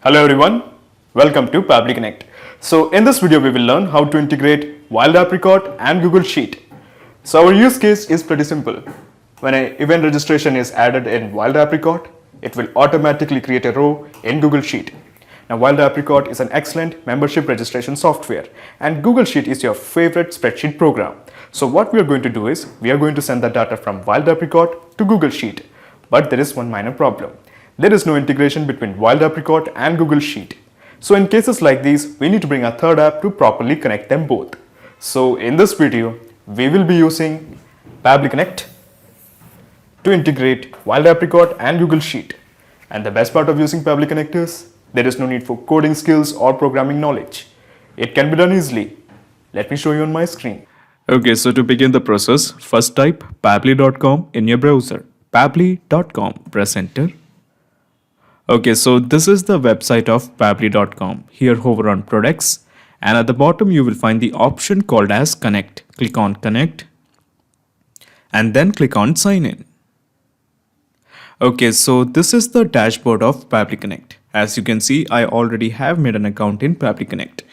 Hello everyone, welcome to Pabbly Connect. So in this video we will learn how to integrate Wild Apricot and Google Sheet. So our use case is pretty simple. When an event registration is added in Wild Apricot, it will automatically create a row in Google Sheet. Now Wild Apricot is an excellent membership registration software and Google Sheet is your favorite spreadsheet program. So what we are going to do is we are going to send the data from Wild Apricot to Google Sheet. But there is one minor problem. There is no integration between Wild Apricot and Google Sheet. So in cases like these, we need to bring a third app to properly connect them both. So in this video, we will be using Pabbly Connect to integrate Wild Apricot and Google Sheet. And the best part of using Pabbly Connect is there is no need for coding skills or programming knowledge. It can be done easily. Let me show you on my screen. Okay, so to begin the process, first type pabbly.com in your browser. Pabbly.com, press enter. Okay, so this is the website of pabbly.com. Here hover on products and at the bottom you will find the option called as connect. Click on connect and then click on sign in. Okay, so this is the dashboard of Pabbly Connect. As you can see, I already have made an account in Pabbly Connect.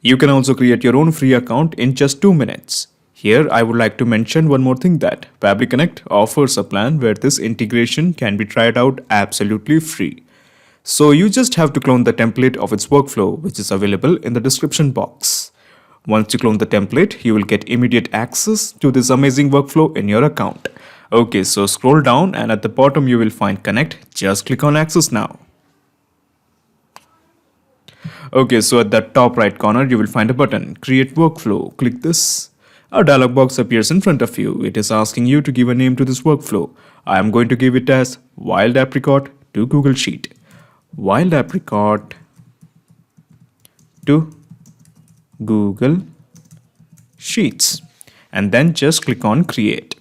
You can also create your own free account in just 2 minutes. Here, I would like to mention one more thing that Pabbly Connect offers a plan where this integration can be tried out absolutely free. So you just have to clone the template of its workflow, which is available in the description box. Once you clone the template, you will get immediate access to this amazing workflow in your account. Okay, so scroll down and at the bottom you will find connect. Just click on access now. Okay, so at the top right corner you will find a button, create workflow. Click this. A dialog box appears in front of you. It is asking you to give a name to this workflow. I am going to give it as Wild Apricot to Google Sheet. Wild Apricot to Google Sheets and then just click on create.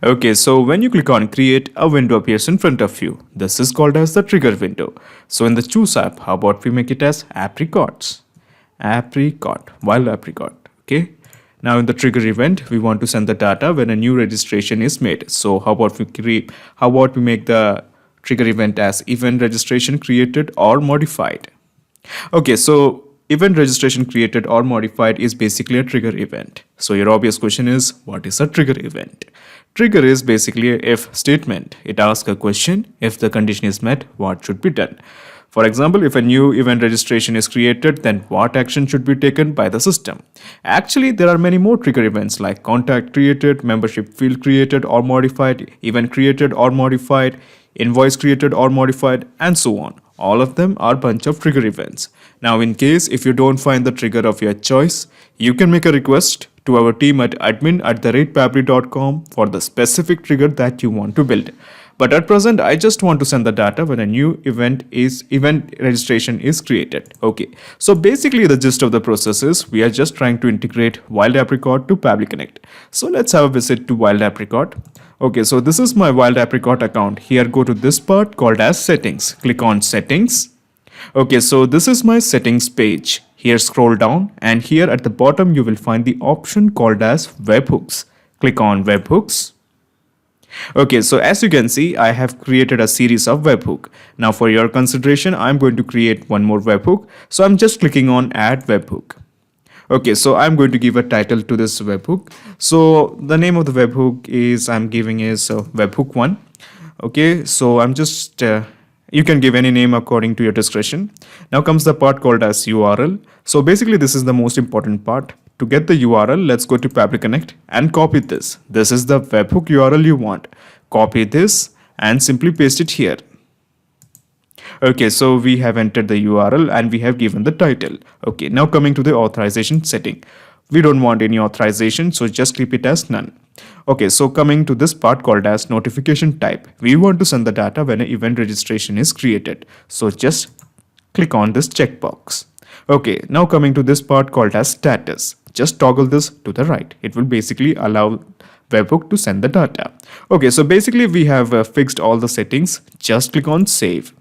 Okay, so when you click on create, a window appears in front of you. This is called as the trigger window. So in the choose app, how about we make it as apricots? Apricot, Wild Apricot. Okay. Now in the trigger event, we want to send the data when a new registration is made. So how about we make the trigger event as event registration created or modified. Okay, so event registration created or modified is basically a trigger event. So your obvious question is, what is a trigger event? Trigger is basically a if statement. It asks a question, if the condition is met, what should be done? For example, if a new event registration is created, then what action should be taken by the system? Actually, there are many more trigger events like contact created, membership field created or modified, event created or modified, invoice created or modified, and so on. All of them are bunch of trigger events. Now, in case if you don't find the trigger of your choice, you can make a request to our team at admin@pabbly.com for the specific trigger that you want to build. But at present, I just want to send the data when a new event registration is created. Okay, so basically the gist of the process is we are just trying to integrate Wild Apricot to Pabbly Connect. So let's have a visit to Wild Apricot. Okay, so this is my Wild Apricot account. Here go to this part called as settings. Click on settings. Okay, so this is my settings page. Here scroll down and here at the bottom you will find the option called as webhooks. Click on webhooks. Okay, so as you can see, I have created a series of webhook. Now for your consideration, I'm going to create one more webhook. So I'm just clicking on add webhook. Okay, so I'm going to give a title to this webhook. So the name of the webhook I'm giving is webhook 1. Okay, so I'm just, you can give any name according to your discretion. Now comes the part called as URL. So basically this is the most important part. To get the URL, let's go to Pabbly Connect and copy this. This is the webhook URL you want. Copy this and simply paste it here. Okay, so we have entered the URL and we have given the title. Okay, now coming to the authorization setting. We don't want any authorization, so just keep it as none. Okay, so coming to this part called as notification type. We want to send the data when an event registration is created. So just click on this checkbox. Okay, now coming to this part called as status. Just toggle this to the right. It will basically allow webhook to send the data. Okay, so basically we have fixed all the settings. Just click on save.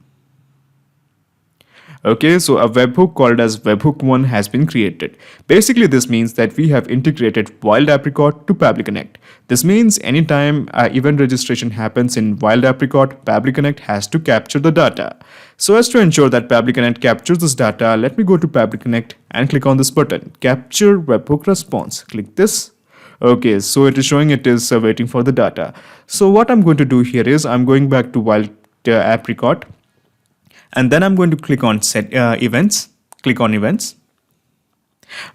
Okay, so a webhook called as webhook1 has been created. Basically, this means that we have integrated Wild Apricot to Pabbly Connect. This means anytime event registration happens in Wild Apricot, Pabbly Connect has to capture the data. So as to ensure that Pabbly Connect captures this data, let me go to Pabbly Connect and click on this button, Capture Webhook Response. Click this. Okay, so it is showing it is waiting for the data. So what I'm going to do here is I'm going back to Wild Apricot, and then I'm going to click on set events, click on events.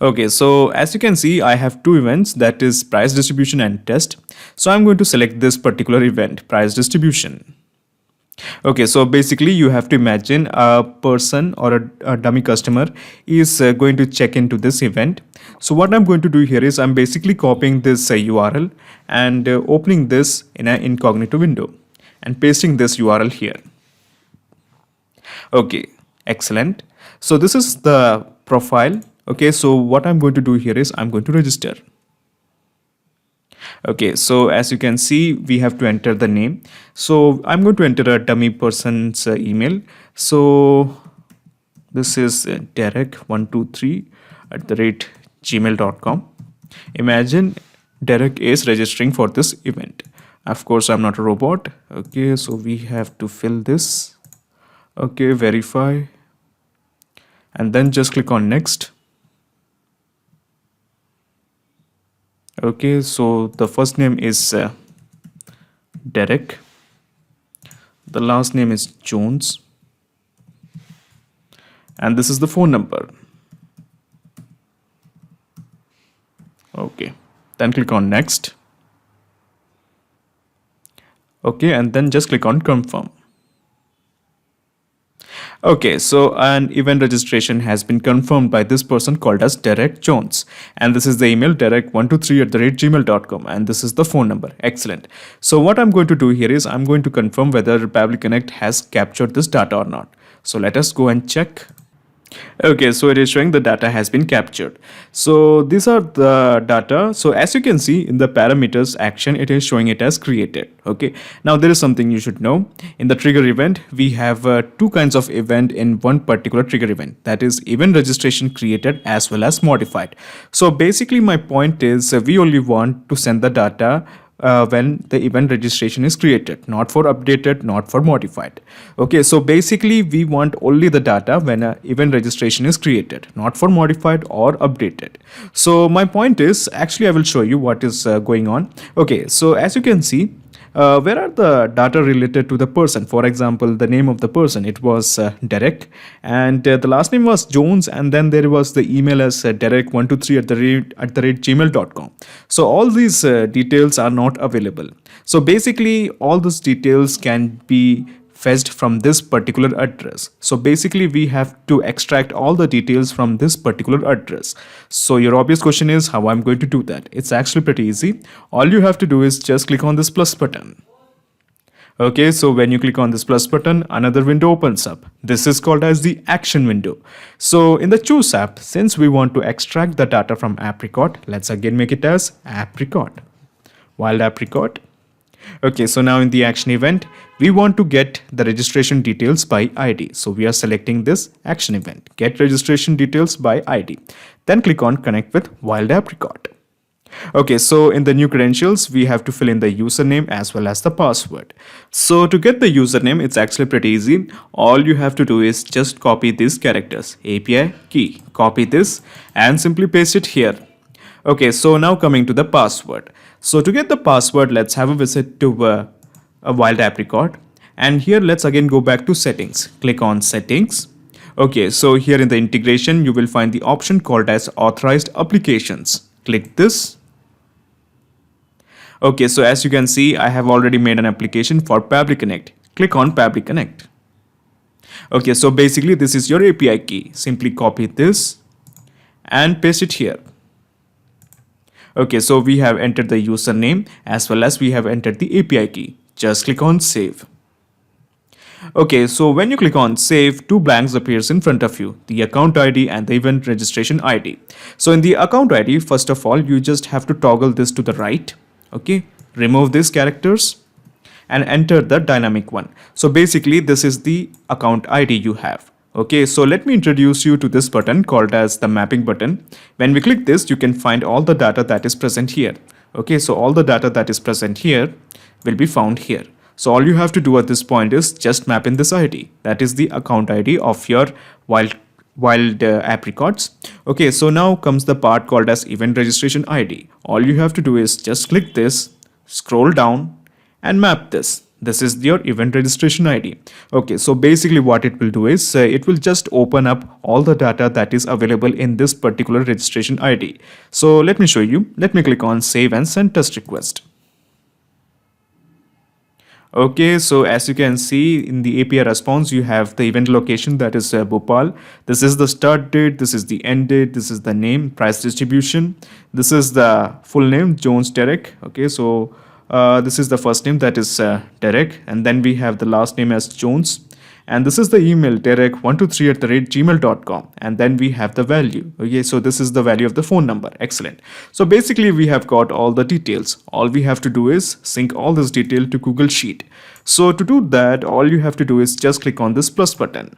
Okay, so as you can see, I have two events, that is price distribution and test. So I'm going to select this particular event, price distribution. Okay, so basically you have to imagine a person or a dummy customer is going to check into this event. So what I'm going to do here is I'm basically copying this URL and opening this in an incognito window and pasting this URL here. Okay, excellent. So this is the profile. Okay, so what I'm going to do here is I'm going to register. Okay, so as you can see, we have to enter the name. So I'm going to enter a dummy person's email. So this is Derek123@gmail.com. Imagine Derek is registering for this event. Of course, I'm not a robot. Okay, so we have to fill this. Okay, verify, and then just click on next. Okay, so the first name is Derek, the last name is Jones, and this is the phone number. Okay, then click on next. Okay, and then just click on confirm. Okay, so an event registration has been confirmed by this person called as Derek Jones. And this is the email derek123@gmail.com, and this is the phone number. Excellent. So what I'm going to do here is I'm going to confirm whether Pabbly Connect has captured this data or not. So let us go and check. Okay, so it is showing the data has been captured. So these are the data. So as you can see in the parameters action, it is showing it as created. Okay, now there is something you should know. In the trigger event, we have two kinds of event in one particular trigger event, that is event registration created as well as modified. So basically my point is we only want to send the data when the event registration is created, not for updated, not for modified. Okay, so basically we want only the data when an event registration is created, not for modified or updated. So my point is, actually I will show you what is going on. Okay, so as you can see, where are the data related to the person? For example, the name of the person, it was Derek, and the last name was Jones, and then there was the email as derek123@gmail.com. So all these details are not available. So basically all these details can be fetched from this particular address. So basically we have to extract all the details from this particular address. So your obvious question is how I'm going to do that. It's actually pretty easy. All you have to do is just click on this plus button. Okay, so when you click on this plus button, another window opens up. This is called as the action window. So in the choose app, since we want to extract the data from Apricot, let's again make it as Apricot, Wild Apricot. Okay, so now in the action event, we want to get the registration details by ID. So we are selecting this action event, get registration details by ID. Then click on connect with Wild Apricot. Okay, so in the new credentials, we have to fill in the username as well as the password. So to get the username, it's actually pretty easy. All you have to do is just copy these characters, API key, copy this and simply paste it here. Okay, so now coming to the password. So to get the password, let's have a visit to a Wild Apricot. And here, let's again go back to settings. Click on settings. Okay, so here in the integration, you will find the option called as authorized applications. Click this. Okay, so as you can see, I have already made an application for Pabbly Connect. Click on Pabbly Connect. Okay, so basically this is your API key. Simply copy this and paste it here. Okay, so we have entered the username as well as we have entered the API key. Just click on save. Okay, so when you click on save, two blanks appears in front of you, the account ID and the event registration ID. So in the account ID, first of all, you just have to toggle this to the right. Okay, remove these characters and enter the dynamic one. So basically this is the account ID you have. Okay, so let me introduce you to this button called as the mapping button. When we click this, you can find all the data that is present here. Okay, so all the data that is present here will be found here. So all you have to do at this point is just map in this ID. That is the account ID of your wild app records. Okay, so now comes the part called as event registration ID. All you have to do is just click this, scroll down and map this. This is your event registration ID. Okay, so basically what it will do is it will just open up all the data that is available in this particular registration ID. So let me show you. Let me click on save and send test request. Okay, so as you can see in the API response, you have the event location, that is Bhopal. This is the start date, this is the end date, this is the name, price distribution. This is the full name, Jones Derek. Okay, so this is the first name, that is Derek, and then we have the last name as Jones. And this is the email, derek123@gmail.com, and then we have the value. Okay, so this is the value of the phone number. Excellent. So basically we have got all the details. All we have to do is sync all this detail to Google Sheet. So to do that, all you have to do is just click on this plus button.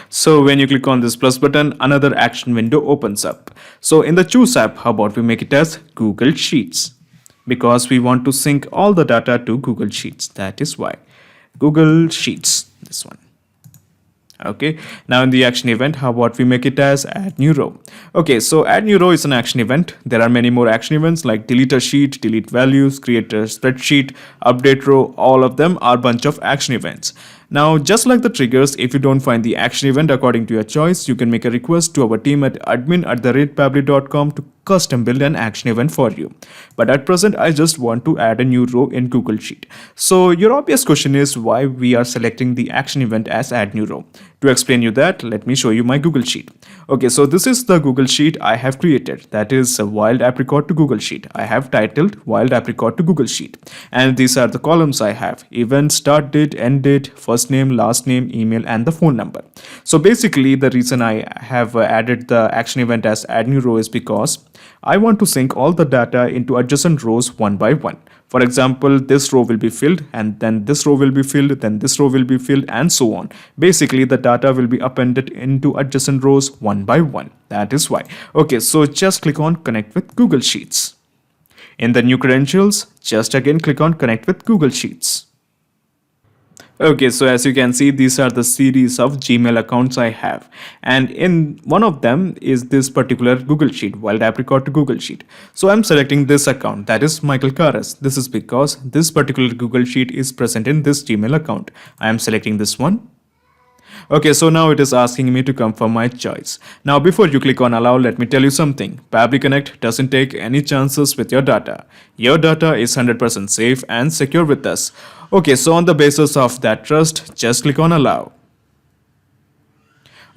So when you click on this plus button, another action window opens up. So in the choose app, how about we make it as Google Sheets? Because we want to sync all the data to Google Sheets. That is why. Google Sheets, this one. Okay, now in the action event, how about we make it as add new row? Okay, so add new row is an action event. There are many more action events like delete a sheet, delete values, create a spreadsheet, update row. All of them are bunch of action events. Now, just like the triggers, if you don't find the action event according to your choice, you can make a request to our team at admin@pabbly.com to custom build an action event for you. But at present, I just want to add a new row in Google Sheet. So your obvious question is why we are selecting the action event as add new row. To explain you that, let me show you my Google Sheet. Okay, so this is the Google Sheet I have created. That is a wild app record to Google Sheet. I have titled wild app record to Google Sheet. And these are the columns I have: event, start date, end date, first name, last name, email, and the phone number. So basically the reason I have added the action event as add new row is because I want to sync all the data into adjacent rows one by one. For example, this row will be filled, and then this row will be filled, then this row will be filled, and so on. Basically, the data will be appended into adjacent rows one by one. That is why. Okay, so just click on connect with Google Sheets. In the new credentials, just again click on connect with Google Sheets. Okay, so as you can see, these are the series of Gmail accounts I have, and in one of them is this particular Google Sheet, wild app record to Google Sheet. So I'm selecting this account, that is Michael Karas. This is because this particular Google Sheet is present in this Gmail account. I am selecting this one. Okay, so now it is asking me to confirm my choice. Now before you click on allow, let me tell you something. Pabbly Connect doesn't take any chances with your data. Your data is 100% safe and secure with us. Okay, so on the basis of that trust, just click on allow.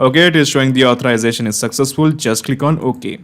Okay, it is showing the authorization is successful. Just click on OK.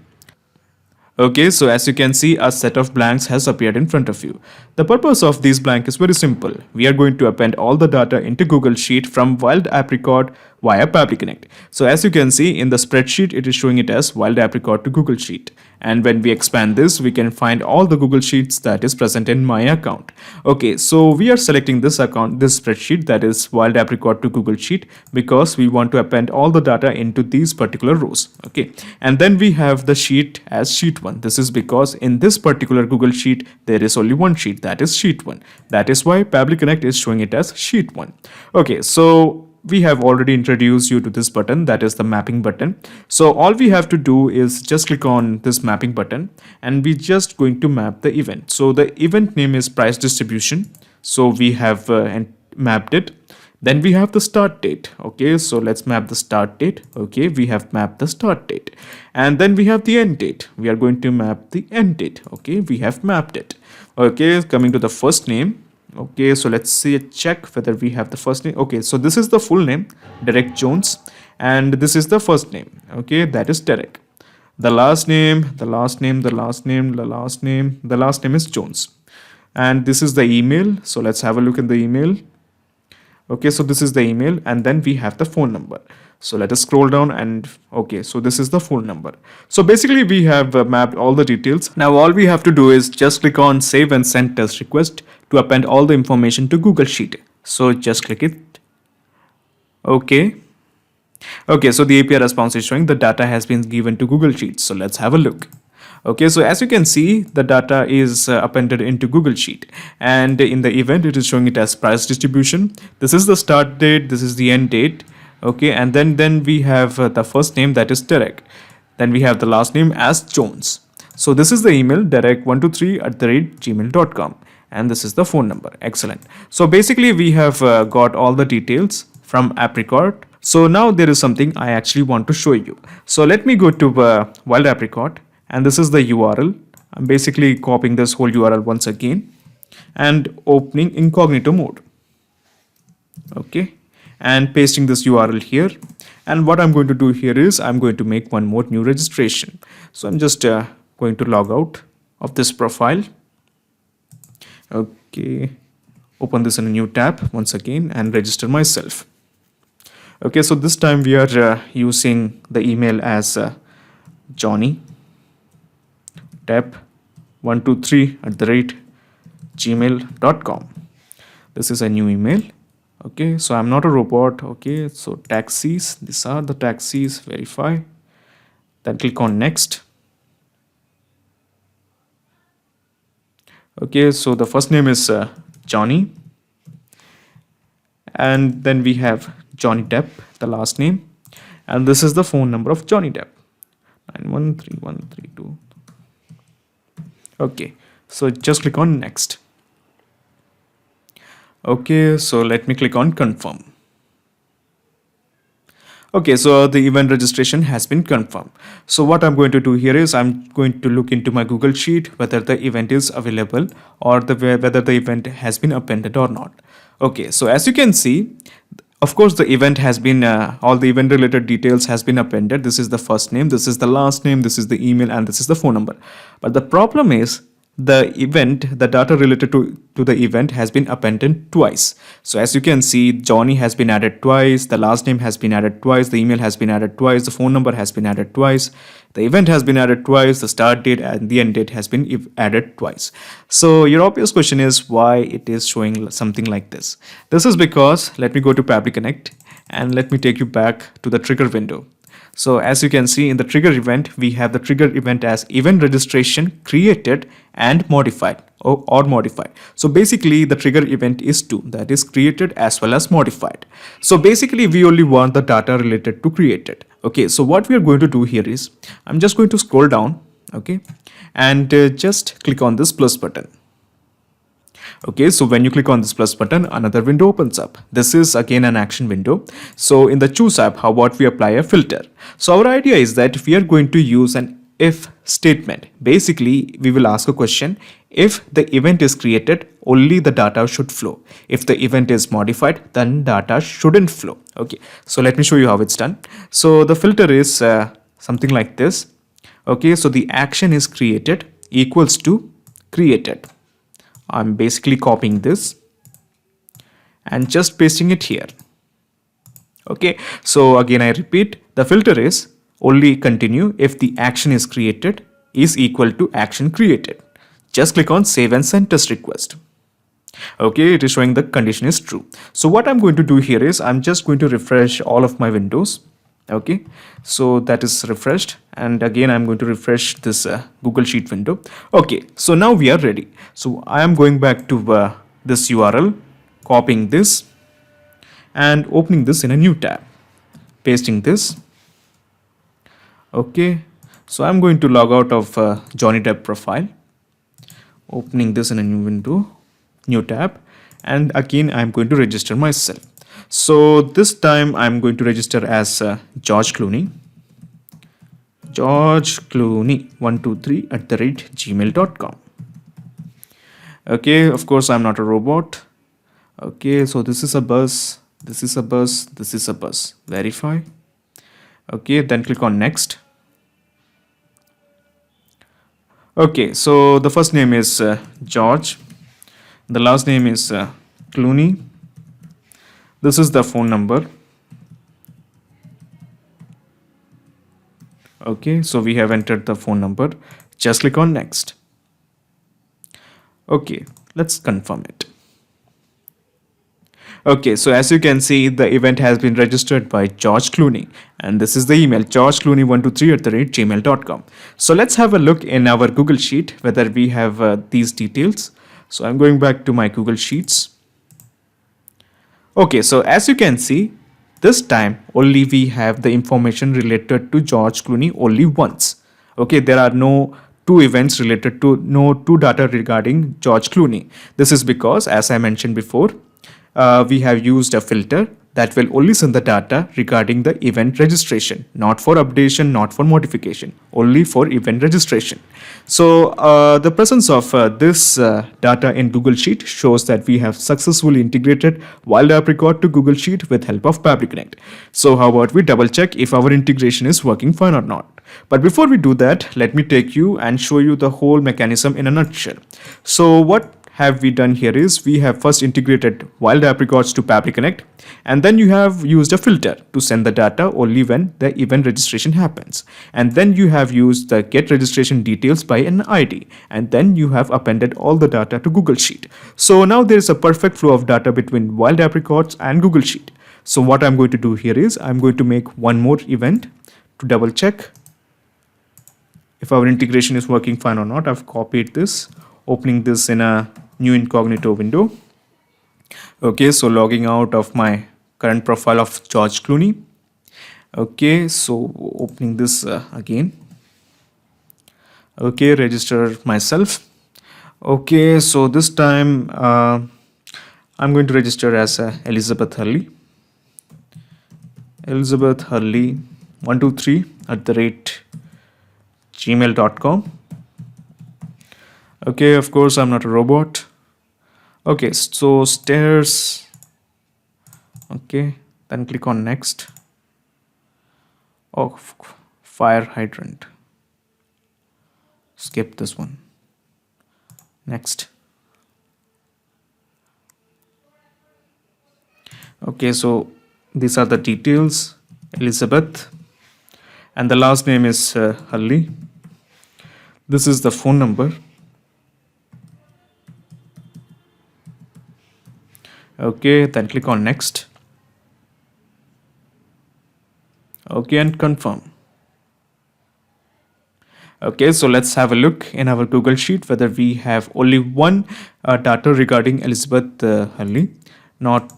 Okay, so as you can see, a set of blanks has appeared in front of you. The purpose of these blanks is very simple. We are going to append all the data into Google Sheet from Wild App Record via Pabbly Connect. So as you can see in the spreadsheet, it is showing it as Wild App Record to Google Sheet. And when we expand this, we can find all the Google Sheets that is present in my account. Okay, so we are selecting this account, this spreadsheet, that is Wild App Record to Google Sheet, because we want to append all the data into these particular rows. Okay, and then we have the sheet as sheet 1. This is because in this particular Google Sheet, there is only one sheet, that is sheet 1. That is why Pabbly Connect is showing it as sheet 1. Okay, so we have already introduced you to this button, that is the mapping button. So all we have to do is just click on this mapping button, and we just going to map the event. So the event name is price distribution. So we have mapped it. Then we have the start date. Okay, so let's map the start date. Okay, we have mapped the start date. And then we have the end date. We are going to map the end date. Okay, we have mapped it. Okay, coming to the first name. Okay, so let's see, check whether we have the first name. Okay, so this is the full name, Derek Jones, and this is the first name. Okay, that is Derek. The last name, the last name, the last name, the last name, the last name is Jones. And this is the email. So let's have a look at the email. Okay, so this is the email, and then we have the phone number. So let us scroll down, and okay, so this is the phone number. So basically we have mapped all the details. Now all we have to do is just click on save and send test request to append all the information to Google Sheet. So just click it. Okay. Okay, so the API response is showing the data has been given to Google Sheets. So let's have a look. Okay, so as you can see, the data is appended into Google Sheet, and in the event, it is showing it as price distribution. This is the start date, this is the end date. Okay, and then we have the first name, that is Derek. Then we have the last name as Jones. So this is the email, derek123@gmail.com, and this is the phone number. Excellent. So basically, we have got all the details from Apricot. So now there is something I actually want to show you. So let me go to Wild Apricot, and this is the URL. I'm basically copying this whole URL once again and opening incognito mode. Okay, and pasting this URL here. And what I'm going to do here is I'm going to make one more new registration. So I'm just going to log out of this profile. Okay, open this in a new tab once again and register myself. Okay, so this time we are using the email as Johnny Depp123@gmail.com. This is a new email. Okay, so I'm not a robot. Okay, so taxis, these are the taxis, verify. Then click on next. Okay, so the first name is Johnny, and then we have Johnny Depp, the last name, and this is the phone number of Johnny Depp, 913132. Okay, so just click on next. Okay, so let me click on confirm. Okay, so the event registration has been confirmed. So what I'm going to do here is I'm going to look into my Google Sheet whether the event is available or whether the event has been appended or not. Okay, so as you can see, of course, the event has been, all the event related details has been appended. This is the first name, this is the last name, this is the email, and this is the phone number. But the problem is the event, the data related to the event has been appended twice. So as you can see, Johnny has been added twice, the last name has been added twice, the email has been added twice, the phone number has been added twice, the event has been added twice, the start date and the end date has been added twice. So your obvious question is why it is showing something like this. This is because, let me go to Pabbly Connect and let me take you back to the trigger window. So as you can see in the trigger event, we have the trigger event as event registration created and modified or modified. So basically the trigger event is two, that is created as well as modified. So basically we only want the data related to created. Okay, so what we are going to do here is I'm just going to scroll down, okay, and just click on this plus button. Okay, so when you click on this plus button, another window opens up. This is again an action window. So in the choose app, how about we apply a filter? So our idea is that we are going to use an if statement. Basically, we will ask a question. If the event is created, only the data should flow. If the event is modified, then data shouldn't flow. Okay, so let me show you how it's done. So the filter is something like this. Okay, so the action is created equals to created. I'm basically copying this and just pasting it here. Okay, so again I repeat, the filter is only continue if the action is created is equal to action created. Just click on save and send test request. Okay, it is showing the condition is true. So what I'm going to do here is I'm just going to refresh all of my windows. Okay, so that is refreshed, and again I'm going to refresh this Google Sheet window. Okay, so now we are ready. So I am going back to this URL, copying this and opening this in a new tab, pasting this. Okay, so I'm going to log out of Johnny Depp profile, opening this in a new window, new tab, and again I'm going to register myself. So this time I'm going to register as George Clooney. George Clooney 123@gmail.com. Okay, of course I'm not a robot. Okay, so this is a bus, this is a bus, this is a bus. Verify. Okay, then click on next. Okay, so the first name is George. The last name is Clooney. This is the phone number. Okay, so we have entered the phone number. Just click on next. Okay, let's confirm it. Okay, so as you can see, the event has been registered by George Clooney, And this is the email, georgeclooney123@gmail.com. So let's have a look in our Google Sheet whether we have these details. So I'm going back to my Google Sheets. Okay, so as you can see, this time only we have the information related to George Clooney only once. Okay, there are no two events related to, no two data regarding George Clooney. This is because, as I mentioned before, we have used a filter that will only send the data regarding the event registration, not for updation, not for modification, only for event registration. So the presence of this data in Google Sheet shows that we have successfully integrated Wild Apricot to Google Sheet with help of Pabbly Connect. So how about we double check if our integration is working fine or not. But before we do that, let me take you and show you the whole mechanism in a nutshell. So what have we done here is we have first integrated Wild Apricots to Pabbly Connect, and then you have used a filter to send the data only when the event registration happens, and then you have used the get registration details by an ID, and then you have appended all the data to Google Sheet. So now there is a perfect flow of data between Wild Apricots and Google Sheet. So what I'm going to do here is I'm going to make one more event to double check if our integration is working fine or not. I've copied this, opening this in a new incognito window. Okay, so logging out of my current profile of George Clooney. Okay, so opening this again. Okay, register myself. Okay, so this time I'm going to register as Elizabeth Hurley. Elizabeth Hurley 123@gmail.com. Okay, of course, I'm not a robot. Okay, so stairs. Okay, then click on next. Oh, fire hydrant. Skip this one. Next. Okay, so these are the details. Elizabeth. And the last name is Hurley. This is the phone number. Okay, then click on next. Okay, and confirm. Okay, so let's have a look in our Google Sheet whether we have only one data regarding Elizabeth Hurley, not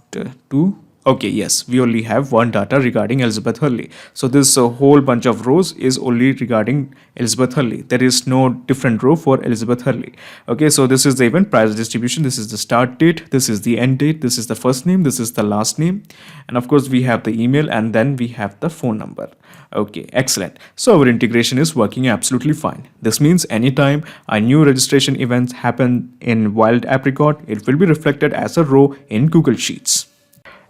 two. Okay, yes, we only have one data regarding Elizabeth Hurley. So this whole bunch of rows is only regarding Elizabeth Hurley. There is no different row for Elizabeth Hurley. Okay, so this is the event price distribution. This is the start date. This is the end date. This is the first name. This is the last name. And of course, we have the email, and then we have the phone number. Okay, excellent. So our integration is working absolutely fine. This means anytime a new registration events happen in Wild Apricot, it will be reflected as a row in Google Sheets.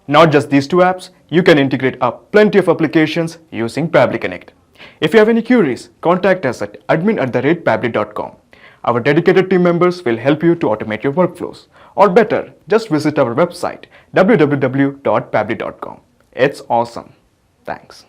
Not just these two apps, you can integrate up plenty of applications using Pabbly Connect. If you have any queries, contact us at admin@pabbly.com. Our dedicated team members will help you to automate your workflows. Or better, just visit our website www.pabbly.com. It's awesome. Thanks.